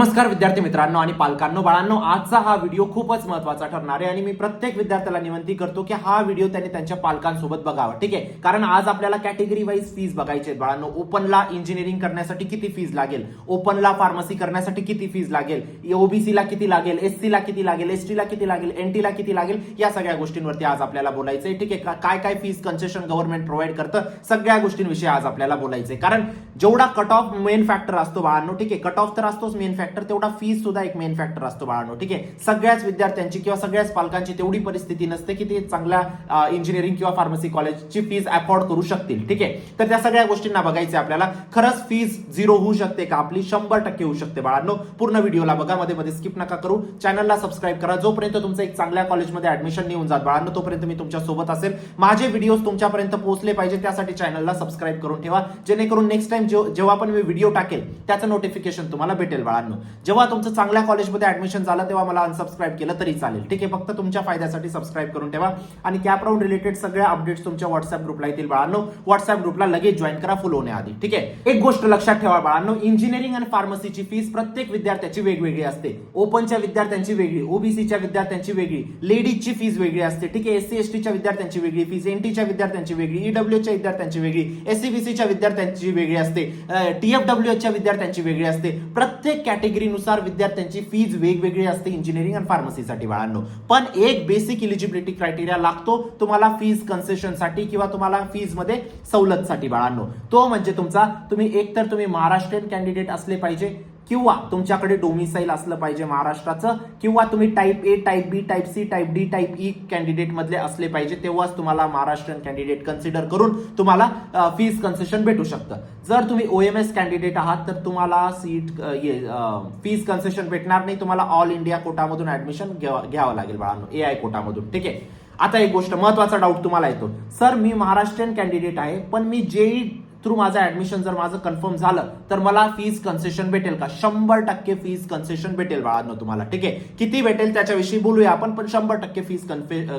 नमस्कार विद्यार्थी मित्रांनो आणि पालकांनो, बाळांनो, आजचा हा व्हिडिओ खूपच महत्त्वाचा ठरणार आहे आणि मी प्रत्येक विद्यार्थ्याला विनंती करतो की हा व्हिडिओ त्यांनी त्यांच्या पालकांसोबत बघावा. ठीक आहे, कारण आज आपल्याला कॅटेगरी वाईज फीज बघायची आहे बाळांनो. ओपनला इंजिनिअरिंग करण्यासाठी किती फीज लागेल, ओपनला फार्मसी करण्यासाठी किती फीज लागेल, ओबीसी ला किती लागेल, एससी ला किती लागेल, एसटी ला किती लागेल, एनटी ला किती लागेल, या सगळ्या गोष्टींवरती आज आपल्याला बोलायचंय. ठीक आहे, काय काय फीज कन्सेशन गव्हर्नमेंट प्रोव्हाइड करतं, सगळ्या गोष्टींविषयी आज आपल्याला बोलायचंय. कारण जेवढा कट ऑफ मेन फॅक्टर असतो बाळांनो, ठीक आहे, कट ऑफ तर असतोच मेन फॅक्टर, तेवढा फीज सुद्धा एक मेन फॅक्टर असतो बाळांनो. ठीक आहे, सगळ्याच विद्यार्थ्यांची किंवा सगळ्याच पालकांची तेवढी परिस्थिती नसते की ते चांगल्या इंजिनिअरिंग किंवा फार्मसी कॉलेजची फीज अफोर्ड करू शकतील. ठीक आहे, तर त्या सगळ्या गोष्टींना बघायचं आपल्याला. खरंच फीज झिरो होऊ शकते का आपली? 100% होऊ शकते बाळांनो. पूर्ण व्हिडिओला बघा, मध्ये मध्ये स्किप नका करू. चॅनलला सबस्क्राईब करा. जोपर्यंत तुमचं एक चांगल्या कॉलेजमध्ये ऍडमिशन नाही होऊन जात बाळांनो, तोपर्यंत मी तुमच्या सोबत असेल. माझे व्हिडिओज तुमच्यापर्यंत पोहोचले पाहिजे, त्यासाठी चॅनलला सबस्क्राईब करून ठेवा, जेणेकरून नेक्स्ट टाइम जेव्हा पण मी व्हिडिओ टाकेल त्याचं नोटिफिकेशन तुम्हाला भेटेल बाळांनो. जेव्हा तुमचं चांगल्या कॉलेजमध्ये ऍडमिशन झालं तेव्हा मला अनसबस्क्राईब केलं तरी चालेल. ठीक आहे, फक्त तुमच्या फायद्यासाठी सबस्क्राईब करून ठेवा. आणि कॅप राऊंड रिलेटेड सगळ्या अपडेट्स तुमच्या व्हॉट्सअप ग्रुपला येतील बाळांनो. व्हॉट्सअप ग्रुपला लगेच जॉईन करा फुल होण्याआधी. ठीक आहे, एक गोष्ट लक्षात ठेवा बाळांनो, इंजिनिअरिंग आणि फार्मसीची फीस प्रत्येक विद्यार्थ्याची वेगवेगळी असते. ओपनच्या विद्यार्थ्यांची वेगळी, ओबीसीच्या विद्यार्थ्यांची वेगळी, लेडीजची फीज वेगळी असते. ठीक आहे, एससी एसटीच्या विद्यार्थ्यांची वेगळी फीज, एनटीच्या विद्यार्थ्यांची वेगळी, ईडब्ल्यूच्या विद्यार्थ्यांची वेगळी, एससीबीसीच्या विद्यार्थ्यांची वेगळी असते, टीएफडब्ल्यूच्या विद्यार्थ्यांची वेगळी असते. प्रत्येक कॅटेगरीनुसार विद्यार्थ्यांची फीज वेगवेगळी असते इंजिनिअरिंग आणि फार्मसीसाठी बाळांनो. पण एक बेसिक इलिजिबिलिटी क्रायटेरिया लागतो तुम्हाला फीज कन्सेशनसाठी किंवा तुम्हाला फीज मध्ये सवलतसाठी बाळांनो. तो म्हणजे तुम्ही एकतर तुम्ही महाराष्ट्रीयन कॅन्डिडेट असले पाहिजे, किंवा तुमच्याकडे डोमिसाईल असलं पाहिजे महाराष्ट्राचं, किंवा तुम्ही type A, type B, type C, type D, type E candidate मधले असले पाहिजे. तेव्हाच तुम्हाला महाराष्ट्रीयन कॅन्डिडेट कन्सिडर करून तुम्हाला फीज कन्सेशन भेटू शकतं. जर तुम्ही ओएमएस कॅन्डिडेट आहात तर तुम्हाला फीज कन्सेशन भेटणार नाही. तुम्हाला ऑल इंडिया कोटामधून ऍडमिशन घ्यावं लागेल बाळांनो, एआय कोटामधून. ठीक आहे, आता एक गोष्ट महत्वाचा डाऊट तुम्हाला येतो, सर मी महाराष्ट्रीयन कॅन्डिडेट आहे पण मी जेई थ्रू माझं ऍडमिशन जर माझं कन्फर्म झालं तर मला फीज कन्सेशन भेटेल का? 100% फीज कन्सेशन भेटेल बाळांनो तुम्हाला. ठीक आहे, किती भेटेल त्याच्याविषयी बोलूया आपण, पण 100% फीज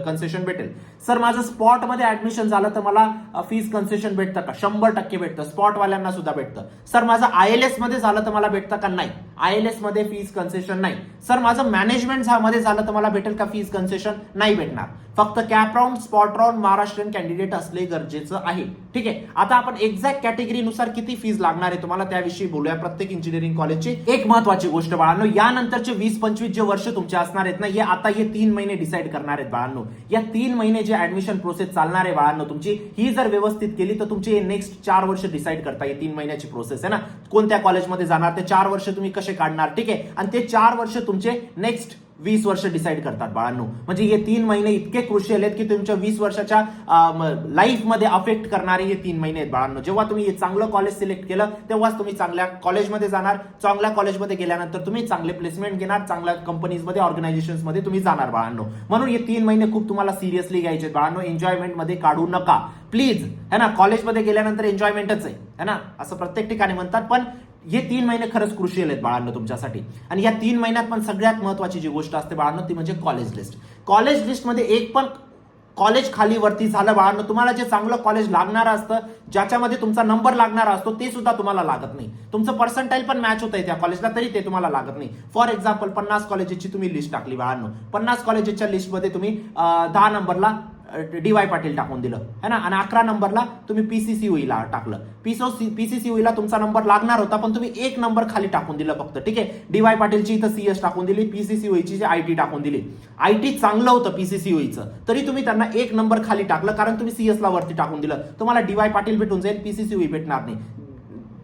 कन्सेशन भेटेल. सर माझं स्पॉट मध्ये ऍडमिशन झालं तर मला फीज कन्सेशन भेटतं का? 100% भेटतं, स्पॉट वाल्यांना सुद्धा भेटतं. सर माझं आयएलएस मध्ये झालं तर मला भेटतं का? नाही, आयएलएस मध्ये फीज कन्सेशन नाही. सर माझं मॅनेजमेंट मध्ये झालं तर मला भेटेल का फीज कन्सेशन? नाही भेटणार. फक्त cap round, spot round Maharashtrian candidate असले गरजेचं आहे. ठीक आहे, आता आपण एक्झॅक्ट कॅटेगरीनुसार किती फीज लागणार आहे तुम्हाला त्याविषयी बोलूया. प्रत्येक इंजिनिअरिंग कॉलेजची एक महत्वाची गोष्ट बाळांनो, यानंतरचे 20-25 जे वर्ष तुमचे असणार आहेत ना, हे 3 महिने डिसाईड करणार आहेत बाळांनो. या 3 महिने जे ऍडमिशन प्रोसेस चालणार आहे बाळांनो तुमची, ही जर व्यवस्थित केली तर तुमची नेक्स्ट 4 वर्ष डिसाईड करता येईल. 3 महिन्याची प्रोसेस आहे ना, कोणत्या कॉलेजमध्ये जाणार, ते 4 वर्ष तुम्ही कसे काढणार. ठीक आहे, आणि ते 4 वर्ष तुमचे नेक्स्ट 20 वर्ष डिसाईड करतात बाळांनो. म्हणजे हे 3 महिने इतके क्रुशियल आहेत की तुमच्या 20 वर्षाच्या लाईफ मध्ये अफेक्ट करणारे हे 3 महिने आहेत बाळांनो. जेव्हा तुम्ही हे चांगलं कॉलेज सिलेक्ट केलं तेव्हाच तुम्ही चांगल्या कॉलेजमध्ये जाणार. चांगल्या कॉलेजमध्ये गेल्यानंतर तुम्ही चांगले प्लेसमेंट घेणार, चांगल्या कंपनीजमध्ये, ऑर्गनायझेशन्स मध्ये तुम्ही जाणार बाळांनो. म्हणून हे 3 महिने खूप तुम्हाला सिरियसली घ्यायचे बाळांनो. एन्जॉयमेंट मध्ये काढू नका प्लीज, है ना. कॉलेजमध्ये गेल्यानंतर एन्जॉयमेंटच आहे ना, असं प्रत्येक ठिकाणी म्हणतात, पण हे 3 महिने खरंच क्रुशियल आहेत बाळांनो तुमच्यासाठी. आणि या 3 महिन्यात पण सगळ्यात महत्वाची जी गोष्ट असते बाळांनो ती म्हणजे कॉलेज लिस्ट. कॉलेज लिस्ट मध्ये एक पण कॉलेज खाली वरती झालं बाळांनो, तुम्हाला जे चांगलं कॉलेज लागणार असतं, ज्याच्यामध्ये तुमचा नंबर लागणार असतो, ते सुद्धा तुम्हाला लागत नाही. तुमचं पर्सेंटाईल पण मॅच होतंय त्या कॉलेजला तरी ते तुम्हाला लागत नाही. फॉर एक्झाम्पल 50 कॉलेजेसची तुम्ही लिस्ट टाकली बाळांनो, 50 कॉलेजेसच्या लिस्टमध्ये तुम्ही 10 नंबरला डीवाय पाटील टाकून दिलं है ना, आणि 11 नंबरला तुम्ही पीसीसीओईला टाकलं. पीसीसीओईला तुमचा नंबर लागणार होता पण तुम्ही 1 नंबर खाली टाकून दिलं फक्त. ठीक आहे, डीवाय पाटीलची इथं सीएस टाकून दिली, पीसीसीओईची आयटी टाकून दिली. आयटी चांगलं होतं पीसीसीओईचं, तरी तुम्ही त्यांना 1 नंबर खाली टाकलं कारण तुम्ही सीएस ला वरती टाकून दिलं. तुम्हाला डीवाय पाटील भेटून जाईल, पीसीसीओई भेटणार नाही.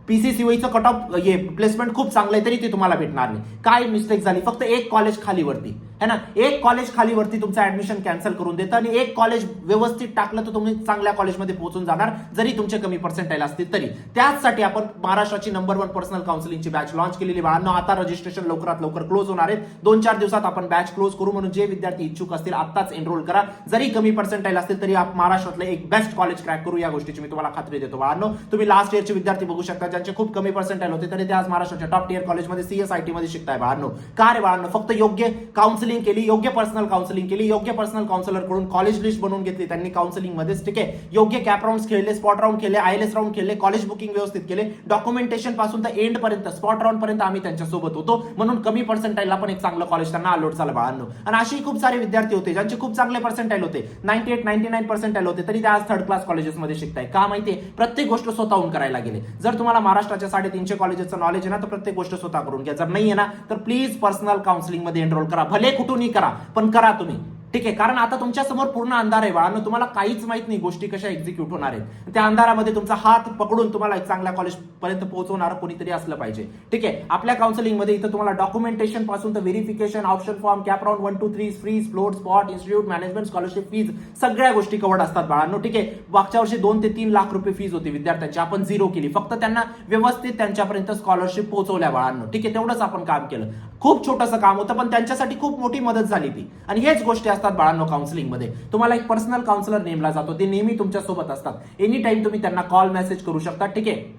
पीसीसीओईचं कट ऑफ प्लेसमेंट खूप चांगलं आहे तरी ती तुम्हाला भेटणार नाही. काय मिस्टेक झाली? फक्त 1 कॉलेज खाली वरती है ना, 1 कॉलेज खाली वरती तुमचं ऍडमिशन कॅन्सल करून देतं आणि 1 कॉलेज व्यवस्थित टाकलं तर तुम्ही चांगल्या कॉलेजमध्ये पोहोचून जाणार, जरी तुमचे कमी पर्सेंटाईल असतील तरी. त्याचसाठी आपण महाराष्ट्राची नंबर 1 पर्सनल काउन्सिलिंगची बॅच लॉन्च केलेली बाळांनो. आता रजिस्ट्रेशन लवकरात लवकर क्लोज होणार आहेत. 2-4 दिवसात आपण बॅच क्लोज करू, म्हणून जे विद्यार्थी इच्छुक असतील आत्ताच एनरोल करा. जरी कमी पर्सेंटाईल असतील तरी महाराष्ट्रातलं एक बेस्ट कॉलेज क्रॅक करू, या गोष्टीची मी तुम्हाला खात्री देतो बाळांनो. तुम्ही लास्ट इयरचे विद्यार्थी बघू शकता ज्यांचे खूप कमी पर्सेंटाईल होते तरी ते आज महाराष्ट्राच्या टॉप टियर कॉलेजमध्ये सीएसआयटी मध्ये शिकताय बाळांनो. का रे बाळांनो? फक्त योग्य काउन्सिलिंग काउन्सिलिंग केली, योग्य पर्सनल काउन्सिलिंग केली, योग्य पर्सनल काउन्सिलर कडून कॉलेज लिस्ट बनवून घेतली त्यांनी काउन्सिलिंग मध्येच, ठीक आहे. योग्य कॅप राऊंड खेळले, स्पॉट राऊंड खेळले, ILS राऊंड खेळले, कॉलेज बुकिंग व्यवस्थित केले, डॉक्युमेंटेशन पासून तर एंड पर्यंत स्पॉट राऊंड पर्यंत आम्ही त्यांच्यासोबत होतो, म्हणून कमी पर्सेंटाईलला पण एक चांगलं कॉलेज त्यांना अलॉट झालं बाळांनो. आणि अशी खूप सारे विद्यार्थी होते ज्यांचे खूप चांगले पर्सेंटाईल होते, 98 99 पर्सेंटाईल होते, तरी ते आज थर्ड क्लास कॉलेजेसमध्ये शिकताय. का माहितीये? प्रत्येक गोष्ट स्वतःहून करायला गेले. जर तुम्हाला महाराष्ट्राच्या 350 कॉलेजेसचं नॉलेज आहे ना, तर प्रत्येक गोष्ट स्वतः करून घ्या. जर नाही आहे ना, तर प्लीज पर्सनल काउन्सिलिंग मध्ये एनरोल करा. भले कुठूनही करा, पण करा तुम्ही, ठीक आहे. कारण आता तुमच्या समोर पूर्ण अंधार आहे बाळांनो, तुम्हाला काहीच माहित नाही गोष्टी कशा एक्झिक्यूट होणार आहेत. त्या अंधारामध्ये तुमचा हात पकडून तुम्हाला एक चांगल्या कॉलेज पर्यंत पोहोचवणार कोणीतरी असलं पाहिजे, ठीक आहे. आपल्या काउन्सिलिंग मध्ये इथं तुम्हाला डॉक्युमेंटेशन पासून तर verification, option form, cap round 1 2 3, freeze, float, spot, institute, management, scholarship fees, सगळ्या गोष्टी कव्हर्ड असतात बाळांनो, ठीक आहे. मागच्या वर्षी 2 ते 3 लाख रुपये फीज होती विद्यार्थ्यांची, आपण 0 केली. फक्त त्यांना व्यवस्थित त्यांच्यापर्यंत स्कॉलरशिप पोहोचवल्या बाळांनो, ठीक आहे. तेवढंच आपण काम केलं. खूप छोटंसं काम होतं, पण त्यांच्यासाठी खूप मोठी मदत झाली ती. आणि हेच गोष्टी असतात बाळांनो काउन्सिलिंग मध्ये. तुम्हाला एक पर्सनल काउन्सिलर नेमला जातो, ते नेहमी तुमच्या सोबत असतात. एनी टाइम तुम्ही त्यांना कॉल मेसेज करू शकता, ठीक आहे.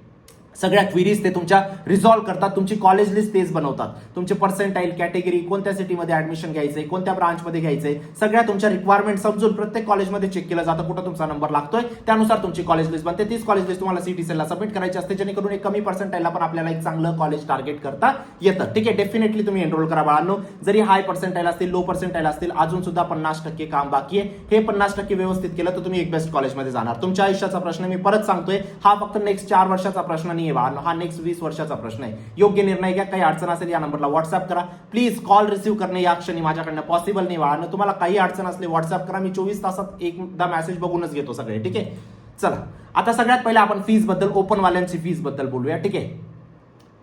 सगळ्या क्वेरीज ते तुमच्या रिझॉल्व्ह करतात. तुमची कॉलेज लिस्ट तेच बनवतात. तुमचे पर्सेंटाईल, कॅटेगरी, कोणत्या सिटीमध्ये ऍडमिशन घ्यायचंय, कोणत्या ब्रांचमध्ये घ्यायचंय, सगळ्या तुमच्या रिक्वायरमेंट समजून प्रत्येक कॉलेजमध्ये चेक केलं जातं कुठं तुमचा नंबर लागतोय, त्यानुसार तुमची कॉलेज लिस्ट बनते. तीच कॉलेज लिस्ट तुम्हाला सिटी सेलला सबमिट करायची असते, जेणेकरून एक कमी पर्सेंटाईलला पण आपल्याला एक चांगलं कॉलेज टार्गेट करता येतं, ठीक आहे. डेफिनेटली तुम्ही एनरोल करा बाळांनो. जरी हाय पर्सेंटाईल असतील, लो पर्सेंटाईल असतील, अजून सुद्धा 50% काम बाकी आहे. हे 50% व्यवस्थित केलं तर तुम्ही एक बेस्ट कॉलेजमध्ये जाणार. तुमच्या आयुष्याचा प्रश्न मी परत सांगतोय, हा फक्त नेक्स्ट 4 वर्षाचा प्रश्न नाहीये बाळांनो, हा नेक्स्ट 20 वर्षाचा प्रश्न आहे. योग्य निर्णय घ्या. काही अडचण असेल या नंबरला व्हॉट्सअप करा. प्लीज कॉल रिसीव्ह करणे या क्षणी माझ्याकडनं पॉसिबल नाही बाळांनो. तुम्हाला काही अडचण असली व्हॉट्सअप करा, मी 24 तासात एकदा मेसेज बघूनच घेतो सगळे, ठीक आहे. चला आता सगळ्यात पहिले आपण फीज बद्दल, ओपन वाल्यांची फीज बद्दल बोलूया, ठीक आहे.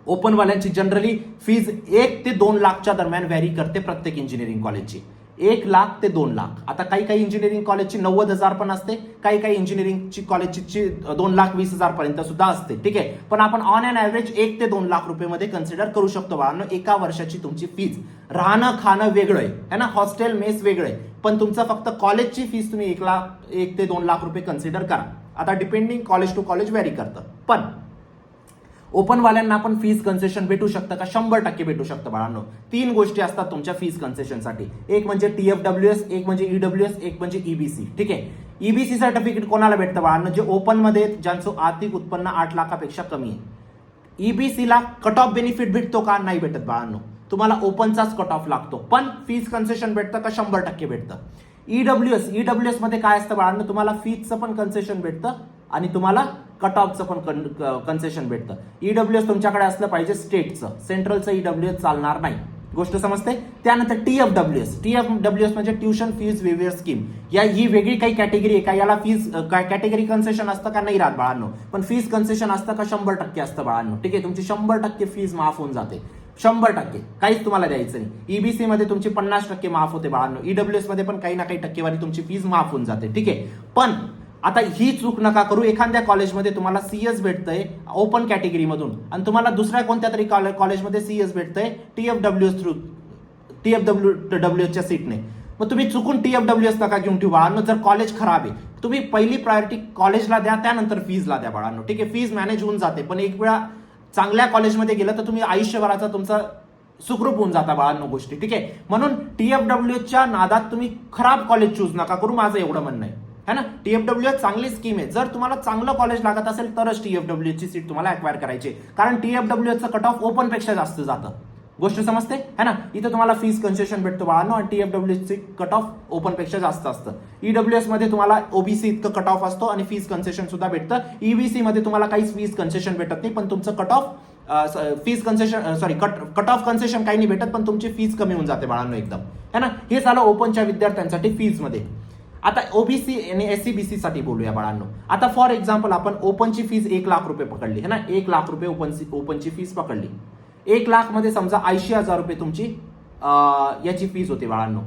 ओपन वाल्यांची जनरली फीज 1 ते 2 लाखच्या दरम्यान व्हॅरी करते प्रत्येक इंजिनिअरिंग कॉलेजची. 1 लाख ते 2 लाख. आता काही इंजिनिअरिंग कॉलेजची 90,000 पण असते, काही इंजिनिअरिंगची कॉलेजची 2,20,000 पर्यंत सुद्धा असते, ठीक आहे. पण आपण ऑन अँड ऍव्हरेज 1 ते 2 लाख रुपये मध्ये कन्सिडर करू शकतो बाळांनो एका वर्षाची तुमची फीज. राहणं खाणं वेगळं आहे ना, हॉस्टेल मेस वेगळं आहे, पण तुमचं फक्त कॉलेजची फीज तुम्ही 1 ते 2 लाख रुपये कन्सिडर करा. आता depending college to college vary करतं. पण ओपन वाल्यांना पण फीज कन्सेशन भेटू शकतं का? 100% भेटू शकतं बाळांनो. 3 गोष्टी असतात तुमच्या फीज कन्सेशनसाठी. एक म्हणजे TFWS, एक म्हणजे EWS, एक म्हणजे EBC, ठीक आहे. EBC सर्टिफिकेट कोणाला भेटतं बाळांनो? जे ओपन मध्ये ज्यांचं आर्थिक उत्पन्न 8 लाखापेक्षा कमी आहे. EBC ला कट ऑफ बेनिफिट भेटतो का? नाही भेटत बाळांनो. तुम्हाला ओपनचाच कट ऑफ लागतो. पण फीज कन्सेशन भेटतं का? 100% भेटतं. EWS मध्ये काय असतं बाळांनो? तुम्हाला फीजचं पण कन्सेशन भेटतं आणि तुम्हाला कट ऑफचं पण कन्सेशन भेटतं. EWS तुमच्याकडे असलं पाहिजे स्टेटचं, सेंट्रलचं EWS चालणार नाही. गोष्ट समजते? त्यानंतर TFWS म्हणजे ट्युशन फीज वेव्हियर स्कीम. ही वेगळी काही कॅटेगरी आहे का? याला फीज कॅटेगरी कन्सेशन असतं का? नाही राहत बाळांनो. पण फीज कन्सेशन असतं का? 100% असतं बाळांनो, ठीक आहे. तुमची 100% फीज माफ होऊन जाते. 100% काहीच तुम्हाला द्यायचं नाही. EBC मध्ये तुमची 50% माफ होते बाळांनो. EWS मध्ये पण काही ना काही टक्केवारी तुमची फीज माफ होऊन जाते, ठीक आहे. पण आता ही चूक नका करू. एखाद्या कॉलेजमध्ये तुम्हाला CS भेटतंय ओपन कॅटेगरी मधून आणि तुम्हाला दुसऱ्या कोणत्या तरी कॉलेजमध्ये CS भेटतंय TFWS थ्रू, TFWS च्या सीटने. मग तुम्ही चुकून TFWS नका घेऊन ठेवू बाळांनो. जर कॉलेज खराब आहे, तुम्ही पहिली प्रायोरिटी कॉलेजला द्या, त्यानंतर फीजला द्या बाळांनो, ठीक आहे. फीज मॅनेज होऊन जाते, पण एक वेळा चांगल्या कॉलेजमध्ये गेलं तर तुम्ही आयुष्यभराचा तुमचा सुखरूप होऊन जाता बाळांनो गोष्टी, ठीक आहे. म्हणून TFWSच्या नादात तुम्ही खराब कॉलेज चूज नका करू, माझं एवढं म्हणणं आहे ना. TFWS चांगली स्कीम आहे. जर तुम्हाला चांगलं कॉलेज लागत असेल तरच TFWS ची सीट तुम्हाला अक्वायर करायची, कारण TFWSचं कट ऑफ ओपन पेक्षा जास्त जातं. गोष्ट समजते है ना. इथे तुम्हाला फीज कन्सेशन भेटतो बाळांनो आणि TFWS चे कट ऑफ ओपन पेक्षा जास्त असतं. EWS मध्ये तुम्हाला OBC इतकं कट ऑफ असतो आणि फीज कन्सेशन सुद्धा भेटतं. EBC मध्ये तुम्हाला काहीच फीज कन्सेशन भेटत नाही, पण तुमचं cut off fees concession cut off concession काही नाही भेटत, पण तुमची फीज कमी होऊन जाते बाळांनो एकदम, है ना. हे झालं ओपनच्या विद्यार्थ्यांसाठी फीज मध्ये. आता OBC आणि SCBC साठी बोलूया बाळांनो. आता फॉर एक्झाम्पल आपण ओपनची फीज 1 लाख रुपये पकडली है ना. 1 लाख रुपये ओपनची फीज पकडली. 1 लाख मध्ये समजा 80,000 रुपये तुमची याची फीज होती बाळांनो,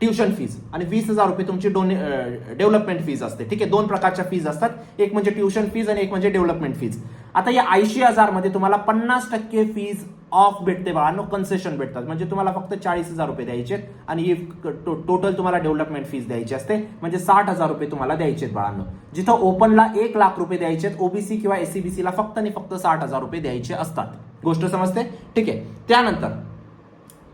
ट्युशन फीज, आणि 20,000 रुपये तुमची डेव्हलपमेंट फीज असते, ठीक आहे. 2 प्रकारच्या फीज असतात, एक म्हणजे ट्युशन फीज आणि एक म्हणजे डेव्हलपमेंट फीज. आता या 80,000 मध्ये तुम्हाला 50% फीज ऑफ भेटते बाळांनो, कन्सेशन भेटतात. म्हणजे तुम्हाला फक्त 40,000 रुपये द्यायचे आणि टोटल तुम्हाला डेव्हलपमेंट फीज द्यायची असते, म्हणजे 60,000 रुपये तुम्हाला द्यायचे बाळांनो. जिथं ओपनला 1 लाख रुपये द्यायचे, OBC किंवा SCBC ला फक्त आणि फक्त 60,000 रुपये द्यायचे असतात. गोष्ट समजते, ठीक आहे. त्यानंतर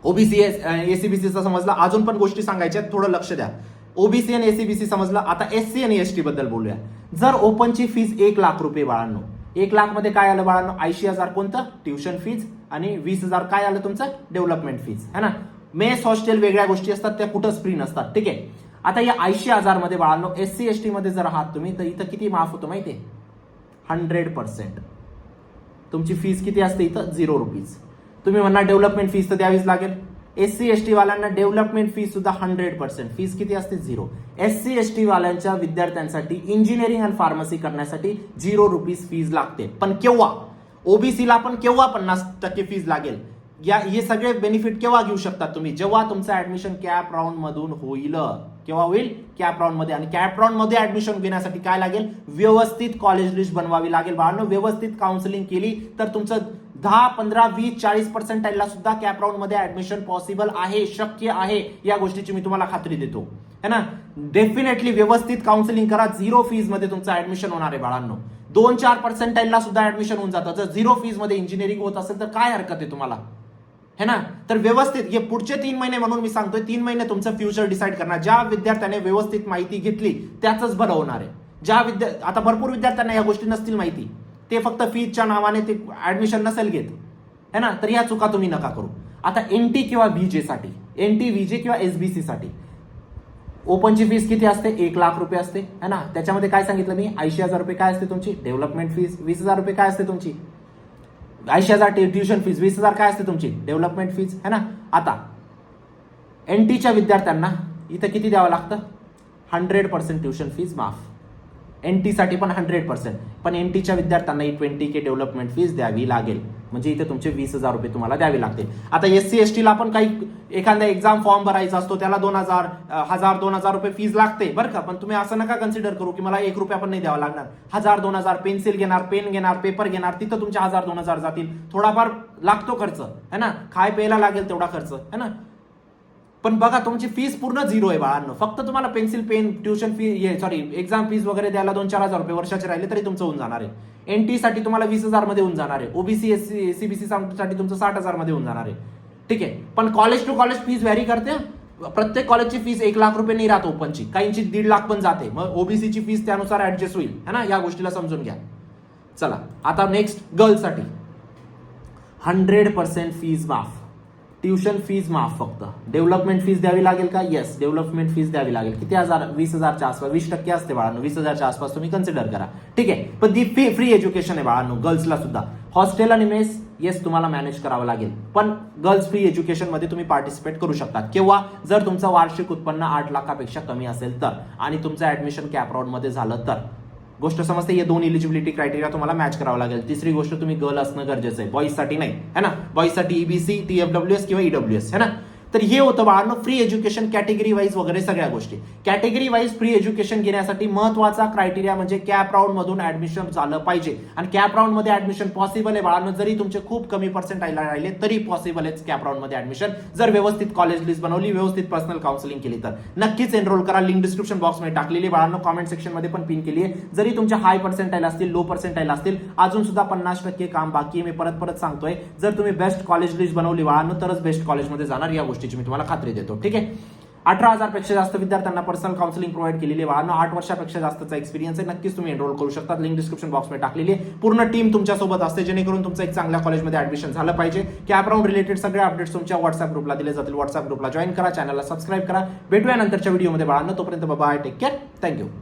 ओबीसी एसीबीसीचा समजला, अजून पण गोष्टी सांगायच्या, थोडं लक्ष द्या. ओबीसी आणि एसीबीसी समजलं, आता एससी आणि एसटी बद्दल बोलूया. जर ओपनची फीज 1,00,000 रुपये बाळांनो, 1,00,000 मध्ये काय आलं बाळांनो, 80,000 कोणतं ट्युशन फीज आणि 20,000 काय आलं तुमचं डेव्हलपमेंट फीज है ना. मेस हॉस्टेल वेगळ्या गोष्टी असतात, त्या कुठंच फ्री नसतात. ठीक आहे. आता या 80,000 मध्ये बाळांनो एससी एसटी मध्ये जर आहात तुम्ही, तर इथं किती माफ होतो माहितीये, 100%. तुमची फीज किती असते इथं, 0 रुपीज. तुम्ही म्हणणार डेव्हलपमेंट फीज तर द्यावीच लागेल. एससी एसटी वाल्यांना डेव्हलपमेंट फीज सुद्धा 100%, फीज किती असते 0. एससी एसटी वाल्यांच्या विद्यार्थ्यांसाठी इंजिनिअरिंग आणि फार्मसी करण्यासाठी 0 रुपीज फीज लागते. पण केव्हा, ओबीसीला पण केव्हा 50% फीज लागेल. हे सगळे बेनिफिट केव्हा घेऊ शकता तुम्ही, जेव्हा तुमचं ऍडमिशन कॅप राऊंड मधून होईल. केव्हा होईल, कॅप राऊंड मध्ये. आणि कॅप राऊंड मध्ये ऍडमिशन घेण्यासाठी काय लागेल, व्यवस्थित कॉलेज लिस्ट बनवावी लागेल बाळांनो. व्यवस्थित काउन्सिलिंग केली तर तुमचं 10, 15, 20, 40% सुद्धा कॅप राऊंड मध्ये ऍडमिशन पॉसिबल आहे, शक्य आहे. या गोष्टीची मी तुम्हाला खात्री देतो है ना. डेफिनेटली व्यवस्थित काउन्सिलिंग करा. 0 फीज मध्ये तुमचं ऍडमिशन होणार आहे बाळांनो. 2-4% सुद्धा ऍडमिशन होऊन जातं. जर 0 फीज मध्ये इंजिनिअरिंग होत असेल तर काय हरकत आहे तुम्हाला, है ना. तर व्यवस्थित हे पुढचे 3 महिने, म्हणून मी सांगतोय 3 महिने तुमचं फ्युचर डिसाईड करणार. ज्या विद्यार्थ्याने व्यवस्थित माहिती घेतली त्याच बरं होणार आहे. आता भरपूर विद्यार्थ्यांना या गोष्टी नसतील माहिती, ते फक्त फीजच्या नावाने ते ऍडमिशन नसेल घेत है ना. तर या चुका तुम्ही नका करू. आता एनटी किंवा व्हीजे साठी, एनटी व्हीजे किंवा एसबीसी साठी ओपनची फीज किती असते, 1,00,000 रुपये असते है ना. त्याच्यामध्ये काय सांगितलं मी, 80,000 रुपये काय असते तुमची डेव्हलपमेंट फीज, 20,000 रुपये काय असते तुमची 80,000 ट्युशन फीज, 20,000 काय असते तुमची डेव्हलपमेंट फीज है ना. आता एनटीच्या विद्यार्थ्यांना इथं किती द्यावं लागतं, 100% ट्युशन फीज माफ. एनटी साठी पण 100%, पण एनटीच्या विद्यार्थ्यांना 20K डेव्हलपमेंट फीज द्यावी लागेल. म्हणजे इथे तुमचे 20,000 रुपये तुम्हाला द्यावे लागतील. आता एससी एसटीला पण काही एखादा एक्झाम फॉर्म भरायचा असतो, त्याला 2,000 रुपये फीज लागते बरं का. पण तुम्ही असं नका कन्सिडर करू की मला 1 रुपया पण नाही द्यावा लागणार. 1,000-2,000 पेन्सिल घेणार, पेन घेणार, पेपर घेणार, तिथं तुमचे 1,000-2,000 जातील. थोडाफार लागतो खर्च है ना, खाय प्यायला लागेल तेवढा खर्च है ना. पण बघा तुमची फीस पूर्ण 0 आहे बाळांनो. फक्त तुम्हाला pencil, pen, tuition fee, exam fees वगैरे द्यायला 2-4,000 रुपये वर्षाचे राहिले तरी तुमचं होऊन जाणार आहे. एनटी साठी तुम्हाला 20,000 मध्ये होऊन जाणार आहे. ओबीसी एसीबीसी साठी तुमचं 60,000 मध्ये होऊन जाणार आहे. ठीक आहे. पण college to college fees vary करते. प्रत्येक कॉलेजची फीस 1,00,000 रुपये नाही राहत ओपनची, काहींची 1,50,000 पण जाते. मग ओबीसीची फीस त्यानुसार ऍडजस्ट होईल है ना. या गोष्टीला समजून घ्या. चला आता नेक्स्ट गर्ल्ससाठी 100% फीज माफ, ट्युशन फीज माफ. फक्त डेव्हलपमेंट फीज द्यावी लागेल का, येस डेव्हलपमेंट फीज द्यावी लागेल. किती 20,000च्या आसपास, 20% असते बाळांनो, 20,000च्या आसपास तुम्ही कन्सिडर करा. ठीक आहे. पण ती फ्री एज्युकेशन आहे बाळांनो गर्ल्सला सुद्धा. हॉस्टेल आणि मेस येस तुम्हाला मॅनेज करावं लागेल, पण गर्ल्स फ्री एज्युकेशन मध्ये तुम्ही पार्टिसिपेट करू शकता. केव्हा, जर तुमचं वार्षिक उत्पन्न 8 लाखापेक्षा कमी असेल तर, आणि तुमचं ऍडमिशन कॅप राऊंड मध्ये झालं तर. गोष्ट समजते. हे 2 एलिजिबिलिटी क्रायटेरिया तुम्हाला मॅच करावं लागेल. तिसरी गोष्ट, तुम्ही गर्ल असणं गरजेचं आहे, बॉईज साठी नाही है ना. बॉईज साठी ईबीसी, TFWS किंवा ईडब्ल्यूएस है ना. तर हे होतं बाळांनो फ्री एज्युकेशन कॅटेगरी वाईज वगैरे सगळ्या गोष्टी. कॅटेगरी वाईज फ्री एज्युकेशन घेण्यासाठी महत्वाचा क्रायटेरिया म्हणजे कॅप राऊंड मधून ऍडमिशन झालं पाहिजे. आणि कॅप राऊंड मध्ये ऍडमिशन पॉसिबल आहे बाळांनो. जरी तुमचे खूप कमी पर्सेंटाईल राहिले तरी पॉसिबल आहे कॅप राऊंड मध्ये ऍडमिशन, जर व्यवस्थित कॉलेज लिस्ट बनवली, व्यवस्थित पर्सनल काउन्सिलिंग केली तर. नक्कीच एनरोल करा. लिंक डिस्क्रिप्शन बॉक्स मध्ये टाकलेली बाळांनो, कॉमेंट सेक्शन मध्ये पण पिन केली आहे. जरी तुमचे हाय पर्सेंटाईल असतील, लो पर्सेंटाईल असतील, अजून सुद्धा 50% काम बाकी आहे. मी परत सांगतोय, जर तुम्ही बेस्ट कॉलेज लिस्ट बनवली बाळांनो तरच बेस्ट कॉलेजमध्ये जाणार. या गोष्टीची मी तुम्हाला खात्री देतो. ठीक आहे. 18,000 पेक्षा जास्त विद्यार्थ्यांना पर्सनल काउन्सिलिंग प्रोव्हाइड केलेली आहे. 8 वर्षापेक्षा जास्तचा एक्सपिरियन्स आहे. नक्कीच तुम्ही एनरोल करू शकता. लिंक डिस्क्रिप्शन बॉक्स मध्ये टाकलेली आहे. पूर्ण टीम तुमच्या सोबत असते, जेणेकरून तुमचं एक चांगल्या कॉलेजमध्ये ऍडमिशन झालं पाहिजे. कॅप राऊंड रिलेटेड सगळे अपडेट्स तुमच्या व्हॉट्सअप ग्रुपला दिले जातील. व्हॉट्सअप ग्रुपला जॉईन करा, चॅनलला सबस्क्राईब करा. भेटूया नंतरच्या व्हिडिओमध्ये बाळांनो. तोपर्यंत बाय, टेक केअर, थँक्यू.